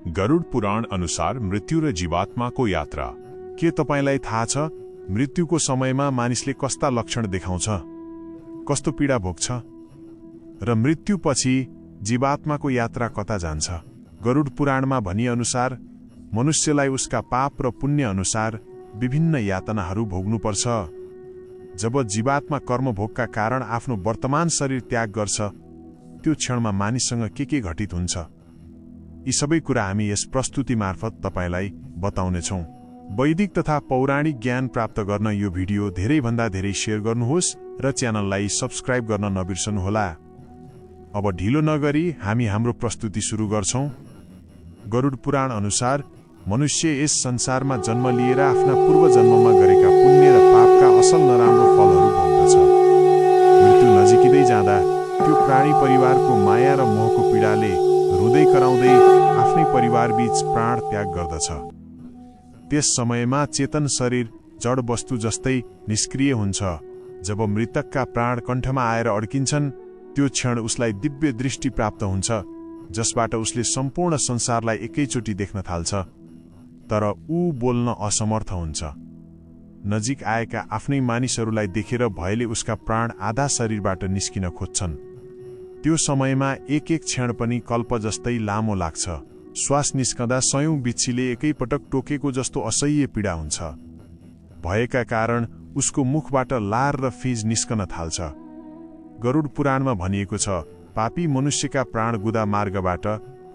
गरुड पुराण अनुसार मृत्यु र जीवात्माको यात्रा। के तपाईलाई थाहा छ मृत्युको समयमा मानिसले कस्ता लक्षण देखाउँछ, कस्तो पीडा भोग्छ र मृत्युपछि जीवात्माको यात्रा कता जान्छ? गरुड पुराणमा भनिअनुसार मनुष्यलाई उसका पाप र पुण्य अनुसार विभिन्न यातनाहरू भोग्नुपर्छ। जब जीवात्मा कर्मभोगका कारण आफ्नो वर्तमान शरीर त्याग गर्छ, त्यो क्षणमा मानिससँग के घटित हुन्छ, यी सबै कुरा हामी यस प्रस्तुति मार्फत तपाईलाई बताउनेछौँ। वैदिक तथा पौराणिक ज्ञान प्राप्त गर्न यो भिडियो धेरैभन्दा धेरै शेयर गर्नुहोस् र च्यानललाई सब्स्क्राइब गर्न नबिर्सनुहोला। अब ढिलो नगरी हामी हाम्रो प्रस्तुति सुरु गर्छौँ। गरुड पुराण अनुसार मनुष्य यस संसारमा जन्म लिएर आफ्ना पूर्व जन्ममा गरेका पुण्य र पापका असल नराम्रो फलहरू भोग्दछ। मृत्यु नजिकिँदै जाँदा त्यो प्राणी परिवारको माया र मोहको पीडाले रुँदै कराउँदै आफ्नै परिवारबीच प्राण त्याग गर्दछ। त्यस समयमा चेतन शरीर जड वस्तु जस्तै निष्क्रिय हुन्छ। जब मृतकका प्राण कण्ठमा आएर अड्किन्छन्, त्यो क्षण उसलाई दिव्य दृष्टि प्राप्त हुन्छ, जसबाट उसले सम्पूर्ण संसारलाई एकैचोटि देख्न थाल्छ। तर ऊ बोल्न असमर्थ हुन्छ। नजिक आएका आफ्नै मानिसहरूलाई देखेर भयले उसका प्राण आधा शरीरबाट निस्किन खोज्छन्। त्यो समयमा एक क्षण पनि कल्प जस्तै लामो लाग्छ। श्वास निस्कँदा सयौं बिच्छीले एकैपटक टोकेको जस्तो असह्य पीडा हुन्छ। भयका कारण उसको मुखबाट लार र फिज निस्कन थाल्छ। गरुड पुराणमा भनिएको छ, पापी मनुष्यका प्राण गुदा मार्गबाट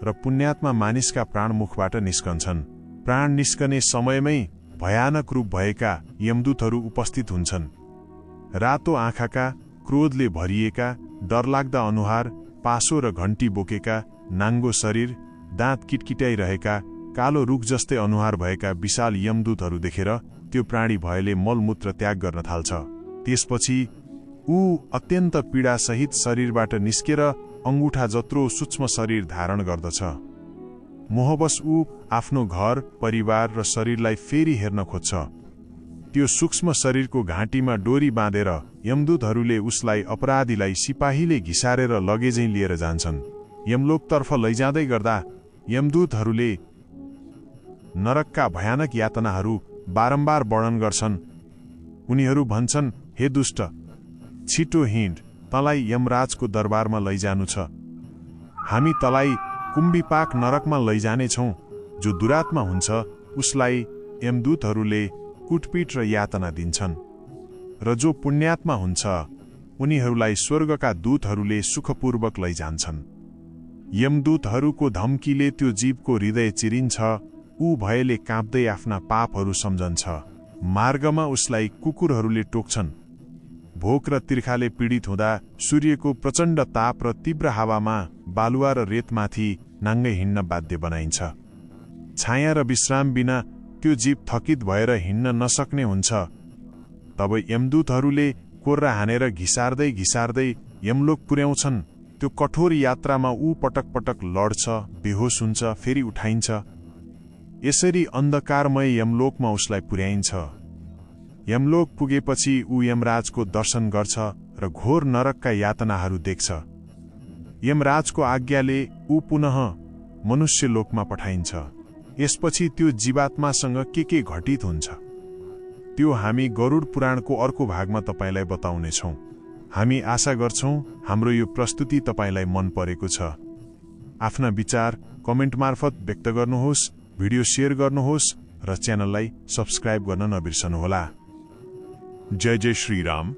र पुण्यात्मा मानिसका प्राण मुखबाट निस्कन्छन्। प्राण निस्कने समयमै भयानक रूप भएका यमदूतहरू उपस्थित हुन्छन्। रातो आँखाका, क्रोधले भरिएका, डरलाग्दा अनुहार, पासो र घण्टी बोकेका, नाङ्गो शरीर, दाँत किटकिटाइरहेका, कालो रुख जस्तै अनुहार भएका विशाल यमदूतहरू देखेर त्यो प्राणी भयले मलमूत्र त्याग गर्न थाल्छ। त्यसपछि ऊ अत्यन्त पीडासहित शरीरबाट निस्केर अंगुठा जत्रो सूक्ष्म शरीर धारण गर्दछ। मोहवश ऊ आफ्नो घर, परिवार र शरीरलाई फेरि हेर्न खोज्छ। त्यो सूक्ष्म शरीरको घाँटीमा डोरी बाँधेर यमदूतहरूले उसलाई, अपराधीलाई सिपाहीले घिसारेर लगेझै लिएर जान्छन्। यमलोकतर्फ लैजाँदै गर्दा यमदूतहरूले नरकका भयानक यातनाहरू बारम्बार वर्णन गर्छन्। उनीहरू भन्छन्, हे दुष्ट, छिटो हिँड, तँलाई यमराजको दरबारमा लैजानु छ। हामी तँलाई कुम्भीपाक नरकमा लैजानेछौँ। जो दुरात्मा हुन्छ उसलाई यमदूतहरूले कुटपिट र यातना दिन्छन्, र जो पुण्यात्मा हुन्छ उनीहरूलाई स्वर्गका दूतहरूले सुखपूर्वक लैजान्छन्। यमदूतहरूको धम्कीले त्यो जीवको हृदय चिरिन्छ। ऊ भयले काँप्दै आफ्ना पापहरू सम्झन्छ। मार्गमा उसलाई कुकुरहरूले टोक्छन्। भोक र तिर्खाले पीडित हुँदा सूर्यको प्रचण्ड ताप र तीव्र हावामा बालुवा र रेतमाथि नाङ्गै हिँड्न बाध्य बनाइन्छ। छाया र विश्राम बिना त्यो जीव थकित भएर हिँड्न नसक्ने हुन्छ। तब यमदूतहरूले कोर्रा हानेर घिसार्दै यमलोक पुर्याउँछन्। त्यो कठोर यात्रामा ऊ पटक पटक लड्छ, बेहोस हुन्छ, फेरि उठाइन्छ। यसरी अन्धकारमय यमलोकमा उसलाई पुर्याइन्छ। यमलोक पुगेपछि ऊ यमराजको दर्शन गर्छ र घोर नरकका यातनाहरू देख्छ। यमराजको आज्ञाले ऊ पुनः मनुष्य लोकमा पठाइन्छ। यसपछि त्यो जीवात्मासँग के घटित हुन्छ, त्यो हामी गरुड पुराणको अर्को भागमा तपाईलाई बताउनेछौँ। हामी आशा गर्छौँ हाम्रो यो प्रस्तुति तपाईलाई मन परेको छ। आफ्ना विचार कमेन्ट मार्फत व्यक्त गर्नुहोस्, भिडियो शेयर गर्नुहोस् र च्यानललाई सब्स्क्राइब गर्न नबिर्सनुहोला। जय जय श्री राम।